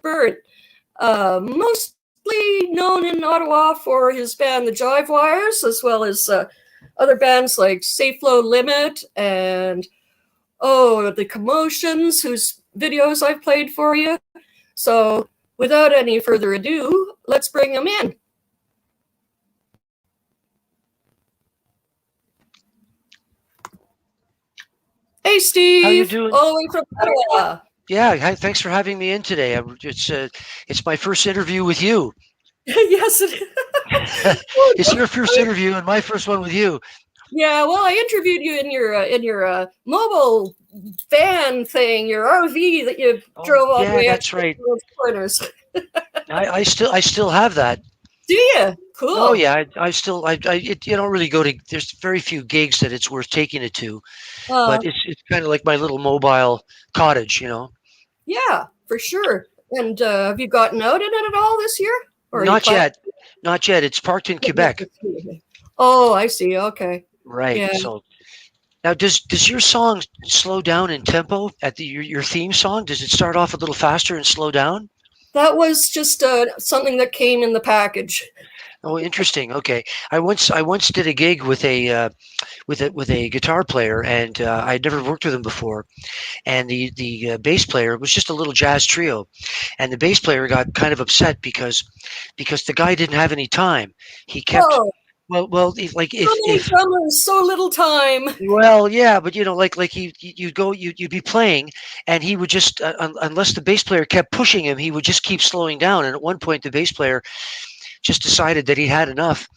Berndt, mostly known in Ottawa for his band, the Jivewires, as well as other bands like Safe Low Limit and the Commotions, whose videos I've played for you. So without any further ado, let's bring him in. Hey, Steve. How you doing? All the way from Ottawa. Yeah, thanks for having me in today. It's my first interview with you. Yes, it is. It's your first interview and my first one with you. Yeah, well, I interviewed you in your mobile van thing, your RV that you drove all the way. Yeah, that's right. Those corners. I still have that. Do you? Cool. Oh yeah, you don't really go to. There's very few gigs that it's worth taking it to, but it's kind of like my little mobile cottage, Yeah, for sure. And have you gotten out in it at all this year? Or not yet. Not yet. It's parked in Quebec. Oh, I see. Okay. Right. Yeah. So now, does your song slow down in tempo at your theme song? Does it start off a little faster and slow down? That was just something that came in the package. Oh, interesting. Okay, I once did a gig with a guitar player, and I'd never worked with him before. And the bass player was just a little jazz trio, and the bass player got kind of upset because the guy didn't have any time. He kept. Oh. Well, like so many drummers, so little time. Well, yeah, but you'd be playing, and he would just unless the bass player kept pushing him, he would just keep slowing down. And at one point, the bass player just decided that he had enough,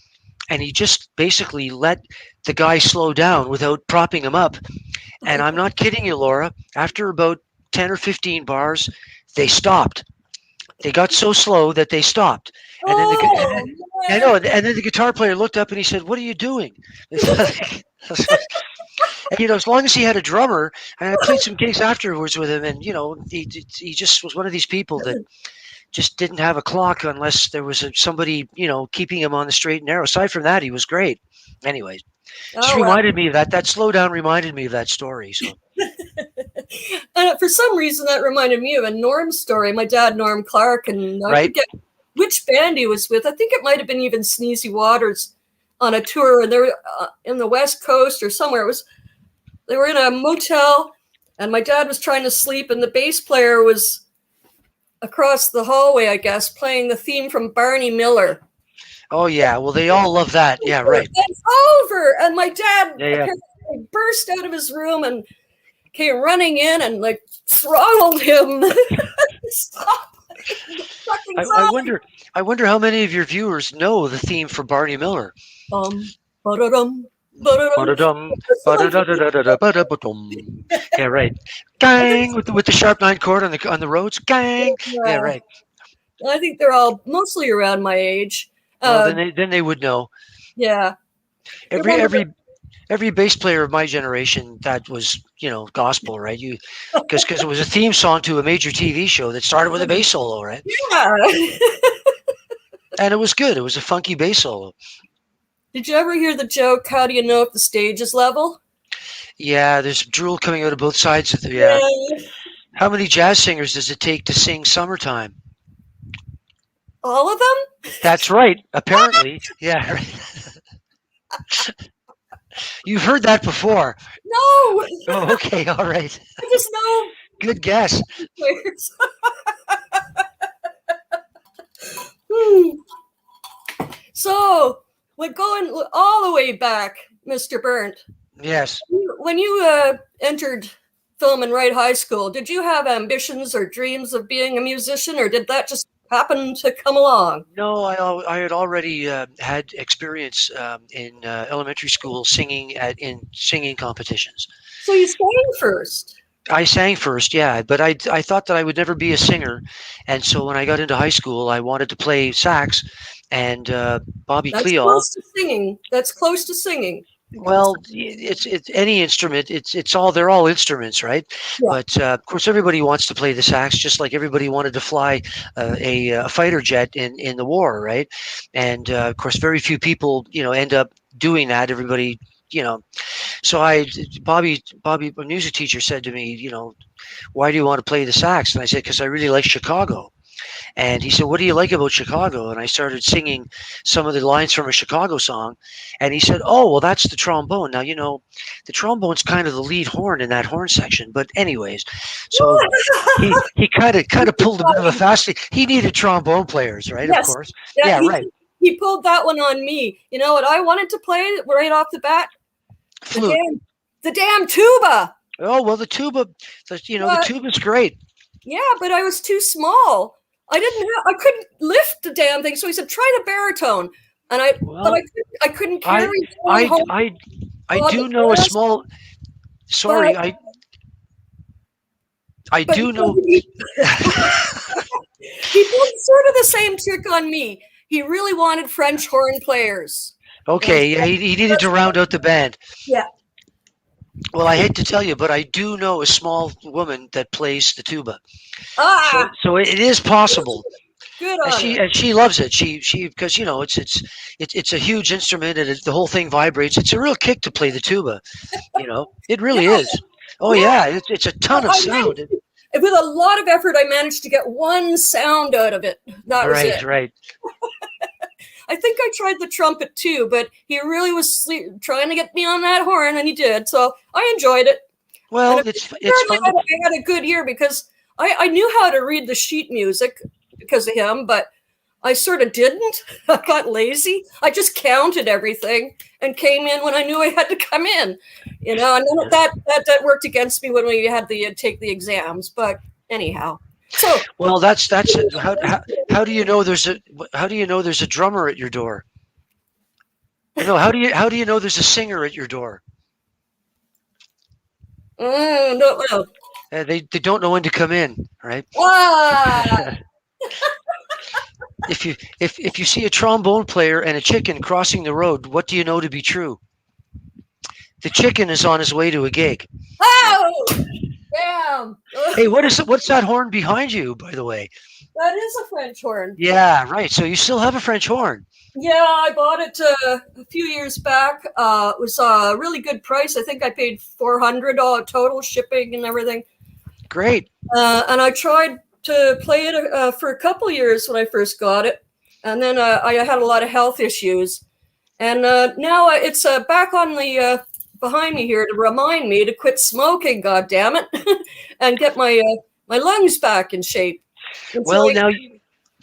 and he just basically let the guy slow down without propping him up. And I'm not kidding you, Laura. After about 10 or 15 bars, they stopped. They got so slow that they stopped. And then the guitar player looked up and he said, "What are you doing?" And, as long as he had a drummer, and I played some gigs afterwards with him, and he just was one of these people that just didn't have a clock unless there was somebody keeping him on the straight and narrow. Aside from that, he was great. Anyways, just reminded me of that. That slowdown reminded me of that story. So. For some reason, that reminded me of a Norm story. My dad, Norm Clark, and I forget which band he was with. I think it might have been even Sneezy Waters on a tour, and they were in the West Coast or somewhere. They were in a motel, and my dad was trying to sleep, and the bass player was across the hallway, I guess, playing the theme from Barney Miller. Oh yeah, well they all love that. Yeah, right. It's over, and my dad apparently burst out of his room and came running in and throttled him. Stop. I wonder how many of your viewers know the theme for Barney Miller. Yeah, right. Gang with the sharp 9 chord on the roads. Gang. Yeah, right. I think they're all mostly around my age. Well, then they would know. Yeah. Every bass player of my generation, that was, gospel, right? Because it was a theme song to a major TV show that started with a bass solo, right? Yeah. And it was good. It was a funky bass solo. Did you ever hear the joke, how do you know if the stage is level? Yeah, there's drool coming out of both sides of the, yeah. How many jazz singers does it take to sing Summertime? All of them? That's right. Apparently. Yeah. You've heard that before. No. Oh, okay. All right. I just know. Good guess. So, going all the way back, Mr. Berndt. Yes. When you entered film and right high school, did you have ambitions or dreams of being a musician, or did that just happen to come along? No, I had already had experience in elementary school singing in singing competitions. So you sang first? I sang first, yeah, but I thought that I would never be a singer, and so when I got into high school, I wanted to play sax, and Bobby Cleal. That's close to singing. That's close to singing. Well, it's any instrument. They're all instruments, right? Yeah. But of course, everybody wants to play the sax, just like everybody wanted to fly a fighter jet in the war, right? And of course, very few people, end up doing that. Everybody, So Bobby, my music teacher, said to me, why do you want to play the sax? And I said, because I really like Chicago. And he said, "What do you like about Chicago?" And I started singing some of the lines from a Chicago song. And he said, "Oh, well, that's the trombone." Now, the trombone's kind of the lead horn in that horn section. But anyways, so he kind of pulled a bit of a fast. He needed trombone players, right? Of Yes. course. Yeah, Yeah, right. he pulled that one on me. You know what I wanted to play right off the bat? Flute. The damn tuba. Oh, well, the tuba, the tuba's great. Yeah, but I was too small. I couldn't lift the damn thing. So he said, "Try the baritone," and I couldn't carry. I do know a small. Sorry, I do know. He pulled sort of the same trick on me. He really wanted French horn players. Okay, yeah, he needed to round out the band. Yeah. Well, I hate to tell you, but I do know a small woman that plays the tuba. So it is possible. Good on her. And she loves it. She because it's a huge instrument and the whole thing vibrates. It's a real kick to play the tuba. It really is. Oh yeah, it's a ton of sound. With a lot of effort, I managed to get one sound out of it. That was it. Right. I think I tried the trumpet too, but he really was trying to get me on that horn, and he did. So I enjoyed it. Well, it's fun. I had a good year because I knew how to read the sheet music because of him, but I sort of didn't. I got lazy. I just counted everything and came in when I knew I had to come in. And then that worked against me when we had to take the exams. But anyhow. So well, that's it. How do you know there's a drummer at your door? How do you know there's a singer at your door? No, well. They don't know when to come in, right? If you see a trombone player and a chicken crossing the road, what do you know to be true? The chicken is on his way to a gig. Oh, damn! Hey, what's that horn behind you, by the way? That is a French horn. Yeah, right. So you still have a French horn. Yeah, I bought it a few years back. It was a really good price. I think I paid $400 total shipping and everything. Great. And I tried to play it for a couple years when I first got it, and then I had a lot of health issues, and now it's back on the behind me here to remind me to quit smoking. God damn it, and get my lungs back in shape. And well,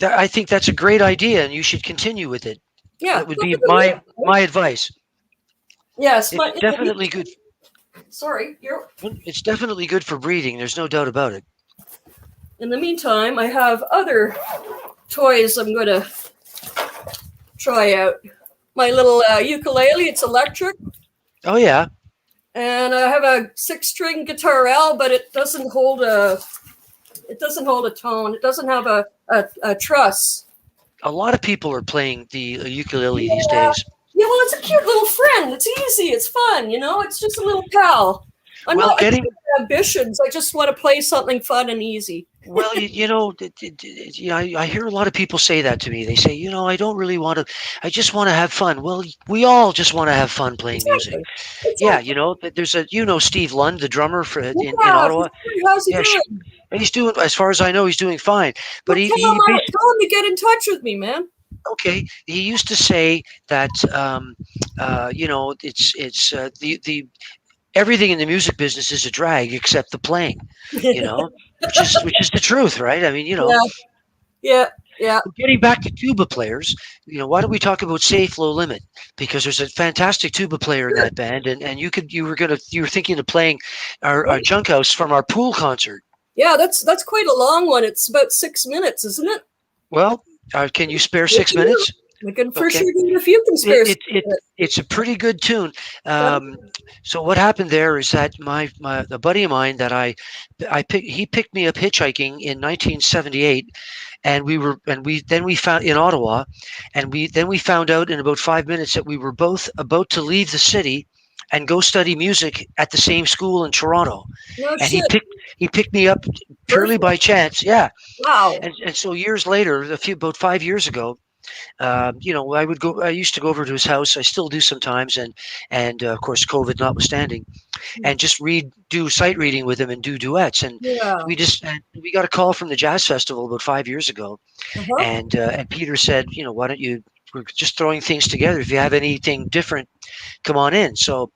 I think that's a great idea, and you should continue with it. Yeah, that would be my advice. Yes, it's definitely good. Sorry, it's definitely good for breathing. There's no doubt about it. In the meantime, I have other toys I'm going to try out. My little ukulele, it's electric. Oh, yeah. And I have a 6-string guitar L, but it doesn't hold a tone. It doesn't have a truss. A lot of people are playing the ukulele these days. Yeah, well, it's a cute little friend. It's easy. It's fun. It's just a little pal. I'm not ambitions. I just want to play something fun and easy. Well, I hear a lot of people say that to me. They say, I don't really want to. I just want to have fun. Well, we all just want to have fun playing music. Exactly. Yeah, there's Steve Lund, the drummer in Ottawa. How's he doing? He's doing, as far as I know, he's doing fine. But tell him to get in touch with me, man. Okay, he used to say that it's the everything in the music business is a drag except the playing, which is the truth, right? I mean, Yeah. Getting back to tuba players, why don't we talk about Safe Low Limit? Because there's a fantastic tuba player in that band, and you were thinking of playing our junk house from our pool concert. Yeah, that's quite a long one. It's about 6 minutes, isn't it? Well, can you spare 6 minutes? I can for sure do if you can spare. It's a pretty good tune. So what happened there is that a buddy of mine that he picked me up hitchhiking in 1978, and we found in Ottawa, and we found out in about 5 minutes that we were both about to leave the city and go study music at the same school in Toronto. No and shit. he picked me up purely by chance. Yeah. Wow. And so years later, about 5 years ago, I used to go over to his house. I still do sometimes, and of course, COVID notwithstanding, and just do sight reading with him and do duets. And Yeah. we got a call from the jazz festival about 5 years ago, Uh-huh. and Peter said, why don't you? We're just throwing things together. If you have anything different, come on in. So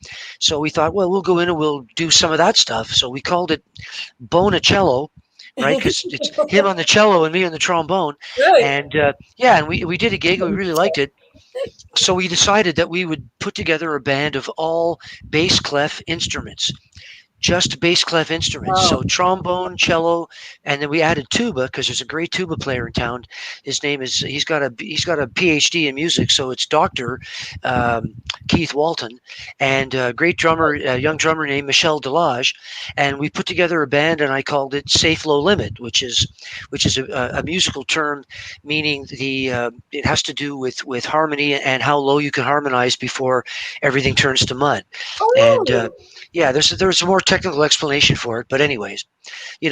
we thought, well, we'll go in and we'll do some of that stuff. So we called it Bonicello, right? Because it's him on the cello and me on the trombone. Right. And and we did a gig and we really liked it. So we decided that we would put together a band of all bass clef instruments. Just bass clef instruments. Wow. So trombone, cello, and then we added tuba because there's a great tuba player in town. His name is he's got a PhD in music, so it's Doctor Keith Walton, and a great drummer, a young drummer named Michel Delage, and we put together a band, and I called it Safe Low Limit, which is a musical term meaning it has to do with harmony and how low you can harmonize before everything turns to mud, and Oh, there's a more technical explanation for it, but anyways, you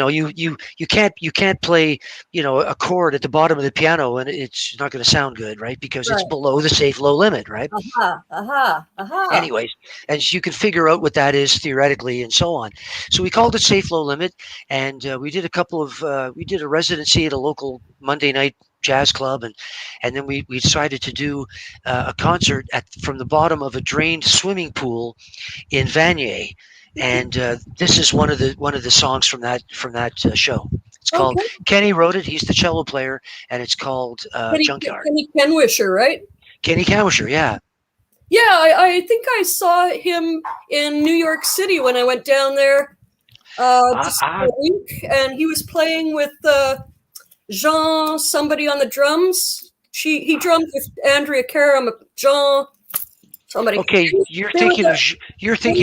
can't play a chord at the bottom of the piano and it's not going to sound good, right? Because it's right. below the safe low limit, right? Aha, aha, aha. Anyways, and you can figure out what that is theoretically and so on. So we called it Safe Low Limit, and we did a residency at a local Monday night jazz club, and then we decided to do a concert from the bottom of a drained swimming pool in Vanier, and this is one of the songs from that show. It's called Okay. Kenny wrote it. He's the cello player, and it's called Junkyard. Kenny Kenwisher, right? Kenny Cowisher, yeah. Yeah, I think I saw him in New York City when I went down there just for a week, and he was playing with Jean, somebody on the drums. He drummed with Andrea Karam, Jean, somebody. Okay, you're thinking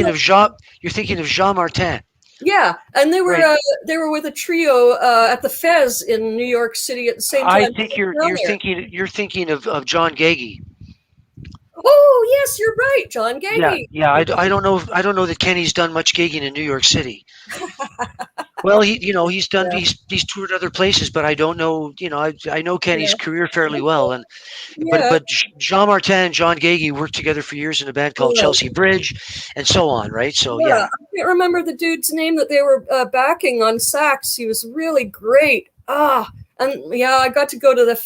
of Jean Martin. Yeah, and they were Right. they were with a trio at the Fez in New York City at the same time. I think you're thinking of John Gagey. Oh yes, you're right, John Gagey. Yeah. I don't know that Kenny's done much gigging in New York City. Well, he's done he's toured other places, but I don't know. I know Kenny's career fairly well, and but Jean Martin and John Gagey worked together for years in a band called Chelsea Bridge, and so on, right? So yeah. I can't remember the dude's name that they were backing on sax. He was really great. And yeah, I got to go to the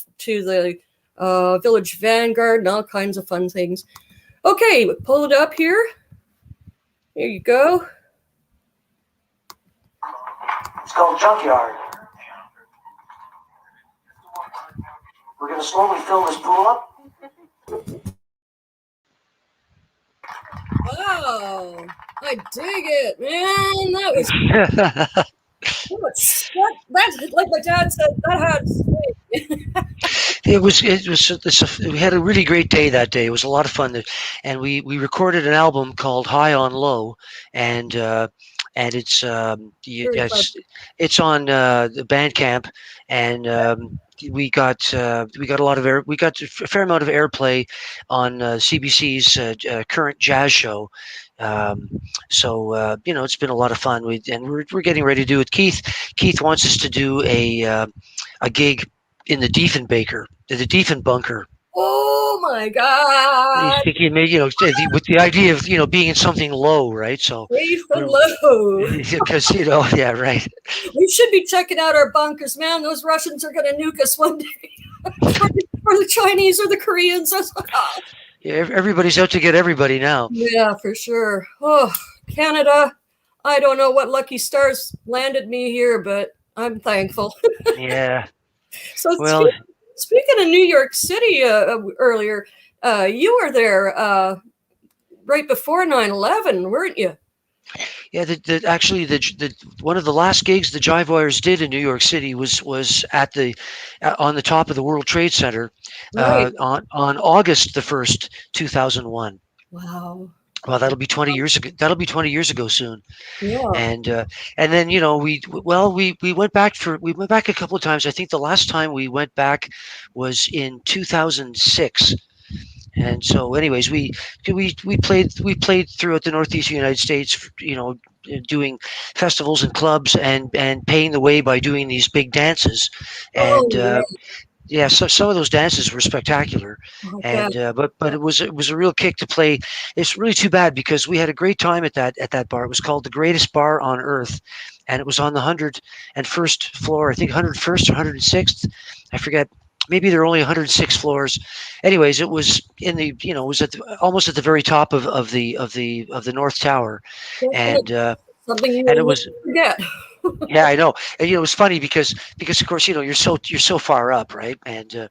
Village Vanguard and all kinds of fun things. Okay, pull it up here. Here you go. It's called Junkyard. We're going to slowly fill this pool up. Wow, I dig it, man. That was that's like my dad said. That had we had a really great day that day. It was a lot of fun, and we recorded an album called High on Low, and it's it's on the Bandcamp, and we got a fair amount of airplay on CBC's current jazz show. So it's been a lot of fun. We're getting ready to do it. Keith wants us to do a gig in the Diefenbaker, the Diefenbunker. Oh my God! He's thinking maybe with the idea of being in something low, right? So low, because yeah, right. We should be checking out our bunkers, man. Those Russians are going to nuke us one day, or the Chinese or the Koreans. Yeah, everybody's out to get everybody now. Yeah, for sure. Oh, Canada! I don't know what lucky stars landed me here, but I'm thankful. Yeah. So speaking of New York City earlier, you were there right before 9/11, weren't you? Yeah, actually the one of the last gigs the Jivewires did in New York City was on the top of the World Trade Center on August the 1st, 2001. Wow. Well, that'll be 20 years ago. That'll be 20 years ago soon. Yeah. And then we went back a couple of times. I think the last time we went back was in 2006. And so, anyways, we played throughout the Northeast United States, doing festivals and clubs and paying the way by doing these big dances. And yeah, so some of those dances were spectacular, and but it was a real kick to play. It's really too bad because we had a great time at that bar. It was called the greatest bar on earth, and it was on the 101st floor. I think 101st or 106th. I forget. Maybe there are only 106 floors. Anyways, it was in the it was almost at the very top of the North Tower, and Something you and it will was. never forget. Yeah, I know. And it was funny because of course you're so far up, right? And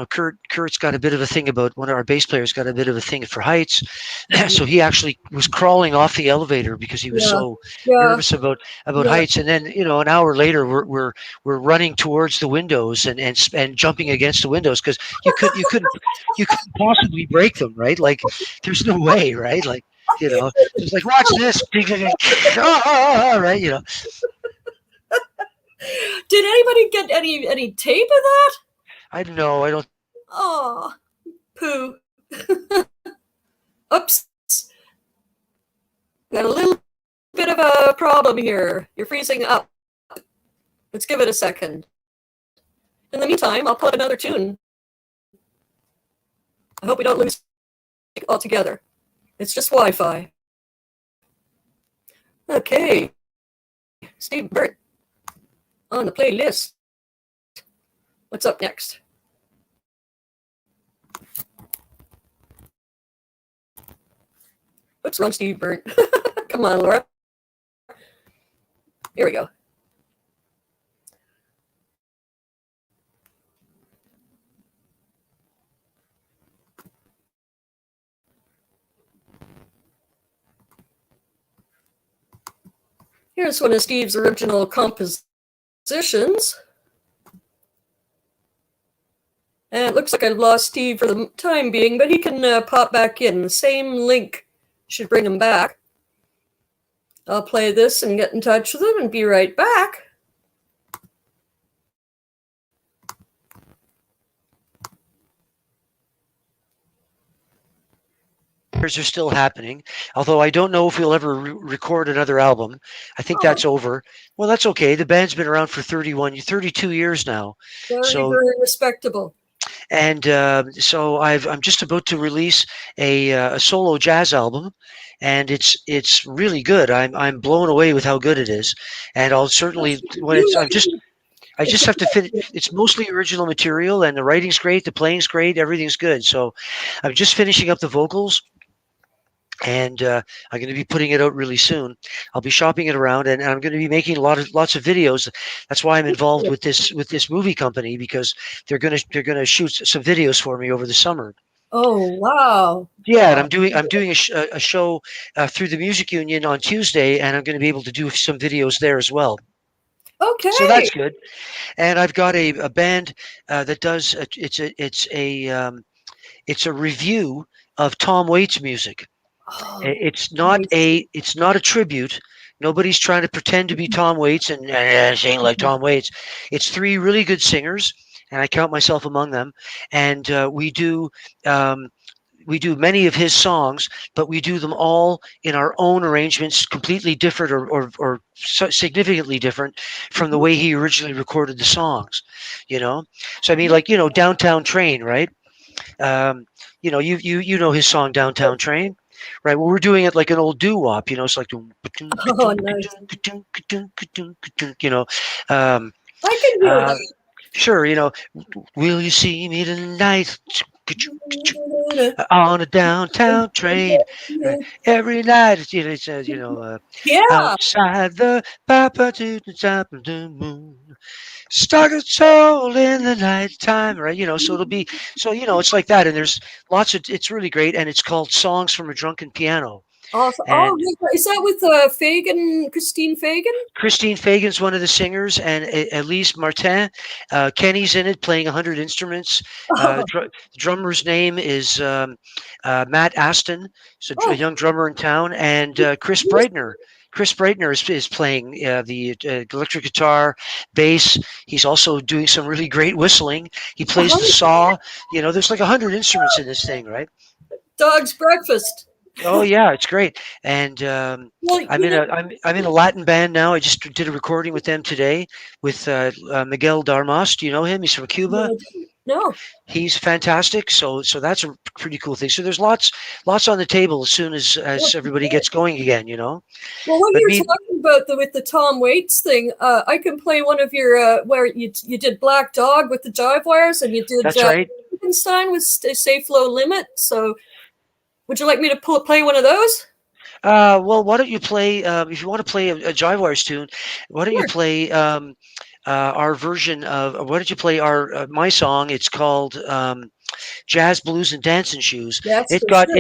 Kurt's got a bit of a thing about one of our bass players got a bit of a thing for heights, so he actually was crawling off the elevator because he was Yeah, so yeah, nervous about yeah. heights. And then an hour later we're running towards the windows and jumping against the windows because you couldn't possibly break them, right? Like there's no way, right? Like so it's like watch this, right? Did anybody get any tape of that? I don't know. I don't. Oh, poo. Oops. Got a little bit of a problem here. You're freezing up. Let's give it a second. In the meantime, I'll put another tune. I hope we don't lose it altogether. It's just Wi-Fi. Okay. Steve Berndt on the playlist. What's up next? What's wrong, Steve Berndt? Come on, Laura. Here we go. Here's one of Steve's original compositions. And it looks like I've lost Steve for the time being, but he can pop back in. The same link should bring him back. I'll play this and get in touch with him and be right back. Are still happening, although I don't know if we'll ever record another album. I think that's over. Well, that's okay. The band's been around for 32 years now. Very respectable. And so I'm just about to release a solo jazz album, and it's really good. I'm blown away with how good it is, and I'll certainly I just have to fit. It's mostly original material, and the writing's great, the playing's great, everything's good. So I'm just finishing up the vocals. And I'm going to be putting it out really soon. I'll be shopping it around, and I'm going to be making lots of videos. That's why I'm involved with this movie company, because they're going to shoot some videos for me over the summer. Oh wow! Yeah, and I'm doing a show through the Music Union on Tuesday, and I'm going to be able to do some videos there as well. Okay. So that's good. And I've got a band that does it's a review of Tom Waits music. Oh, It's not a tribute. Nobody's trying to pretend to be Tom Waits and sing like Tom Waits. It's three really good singers, and I count myself among them. And we do many of his songs, but we do them all in our own arrangements, completely different or significantly different from the way he originally recorded the songs. So I mean, like Downtown Train, right? You know his song Downtown Train. Right. Well, we're doing it like an old doo-wop, it's like, nice. I can hear that. Sure, will you see me tonight on a downtown train every night? It says, outside the papa to the top of the moon. Stuck a soul in the nighttime, right? So it'll be it's like that, and there's it's really great, and it's called Songs from a Drunken Piano. Is that with Fagan, Christine Fagan? Christine Fagan's one of the singers, and Elise Martin. Kenny's in it, playing 100 instruments. The drummer's name is Matt Aston, so a young drummer in town, and Chris Breitner. Chris Breitner is playing the electric guitar, bass. He's also doing some really great whistling. He plays the saw. There's like 100 instruments in this thing, right? Dog's breakfast. Oh yeah, it's great. And I'm in a Latin band now. I just did a recording with them today with Miguel Darmas. Do you know him? He's from Cuba. No. He's fantastic. So that's a pretty cool thing. So there's lots on the table as soon as everybody gets going again, you know. Well, what But you're talking about with the Tom Waits thing, I can play one of your where you did Black Dog with the Jivewires, and you did that's right. Frankenstein with Safe Low Limit. So, would you like me to play one of those? Well, why don't you play if you want to play a Jivewires tune? Why don't you Sure. play our version of? Why don't you play our my song? It's called Jazz, Blues, and Dancing Shoes. That's It for got sure.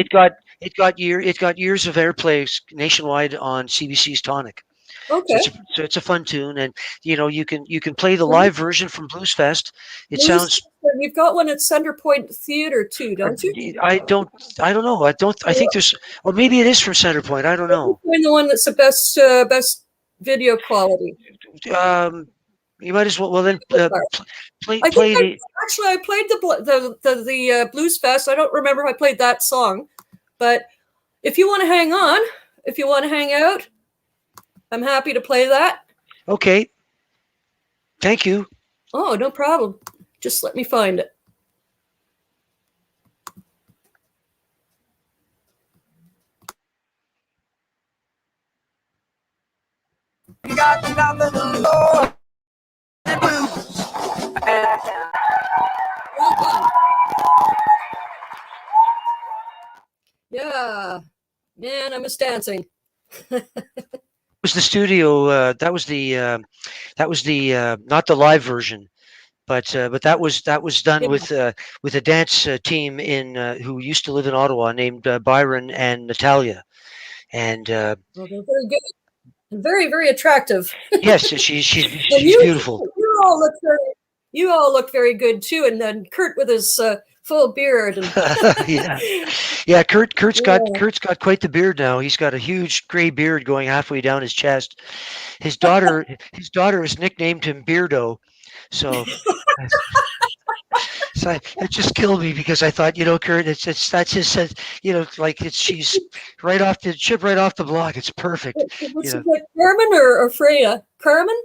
it got years of airplay nationwide on CBC's Tonic. So Okay. it's a fun tune, and you know you can play the live version from Blues Fest. It Blues. sounds. You've got one at Center Point Theater too, don't you? I don't know. I think there's, or maybe it is from Centerpoint. I don't know. Find the one that's the best video quality. Um, you might as well. Well, then I think play the. I played the Blues Fest. I don't remember if I played that song, but if you want to hang on, if you want to hang out, I'm happy to play that. Okay. Thank you. Oh, no problem. Just let me find it. You got nothing to lose. Yeah, man, I miss dancing. Was the studio? That was the not the live version, but that was done Yeah. with a dance team in who used to live in Ottawa named Byron and Natalia, and Well, they're very good and very, very attractive. yes, she's beautiful. You all look very good too. And then Kurt with his full beard. And yeah. Kurt's got quite the beard now. He's got a huge gray beard going halfway down his chest. His daughter has nicknamed him Beardo. So. So it just killed me because I thought, you know, Kurt, that's his, you know, like she's right off the block. It's perfect. What's You it like, Carmen or Freya? Carmen?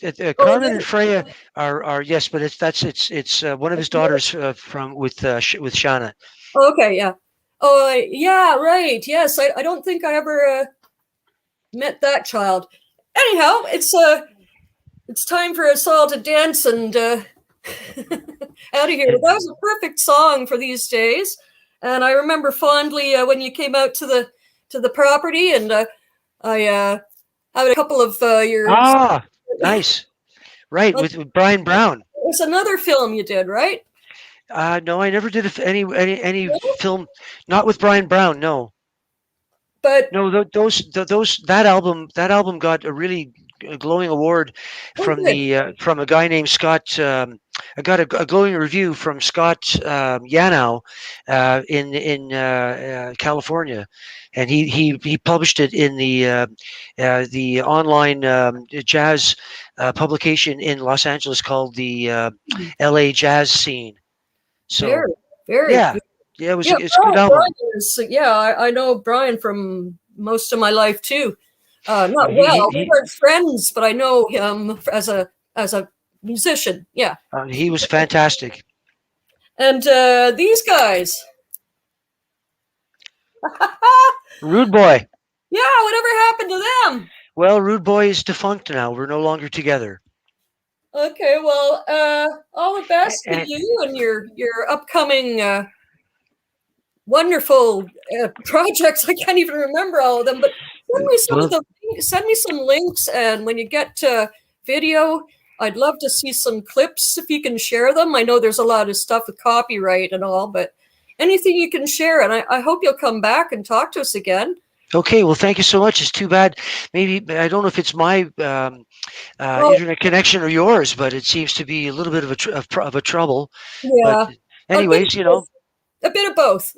know, Carmen and Freya are yes, but it's one of his daughters from with Shauna. Oh, okay, yeah. Oh, yeah, right. Yes, I don't think I ever met that child. Anyhow, it's time for us all to dance and out of here. That was a perfect song for these days, and I remember fondly when you came out to the property, and I had a couple of your. Nice, right with Brian Brown. It was another film you did, right? No, I never did any film, not with Brian Brown. No, but no, that album got a really glowing award from from a guy named Scott. I got a glowing review from Scott Yanow in California, and he published it in the online jazz publication in Los Angeles called the LA Jazz Scene. So very yeah, good. it's a good album. I know Brian from most of my life too. Not we weren't friends, but I know him as a musician. Yeah, he was fantastic. And these guys, Rude Boy. Yeah, whatever happened to them? Well, Rude Boy is defunct now. We're no longer together. Okay, well, all the best to you and your upcoming wonderful projects. I can't even remember all of them, but send me some links, and when you get video, I'd love to see some clips if you can share them. I know there's a lot of stuff with copyright and all, but anything you can share, and I hope you'll come back and talk to us again. Okay, well, thank you so much. It's too bad. Maybe I don't know if it's my internet connection or yours, but it seems to be a little bit of a trouble. Yeah. But anyways, you know, a bit of both.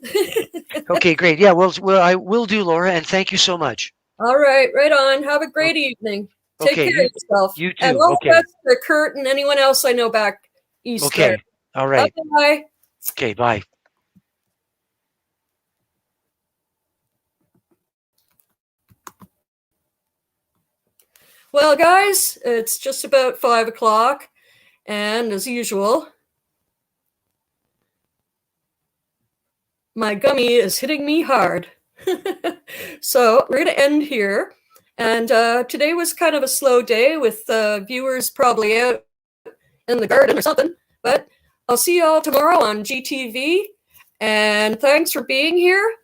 Okay, great. Yeah, well, I will do, Laura, and thank you so much. All right, right on. Have a great evening. Take care of yourself. You too. And all the best to Kurt and anyone else I know back east. Okay. There. All right. Bye. Okay. Bye. Well, guys, it's just about 5 o'clock, and as usual, my gummy is hitting me hard. So we're going to end here. And today was kind of a slow day with viewers probably out in the garden or something. But I'll see you all tomorrow on GTV. And thanks for being here.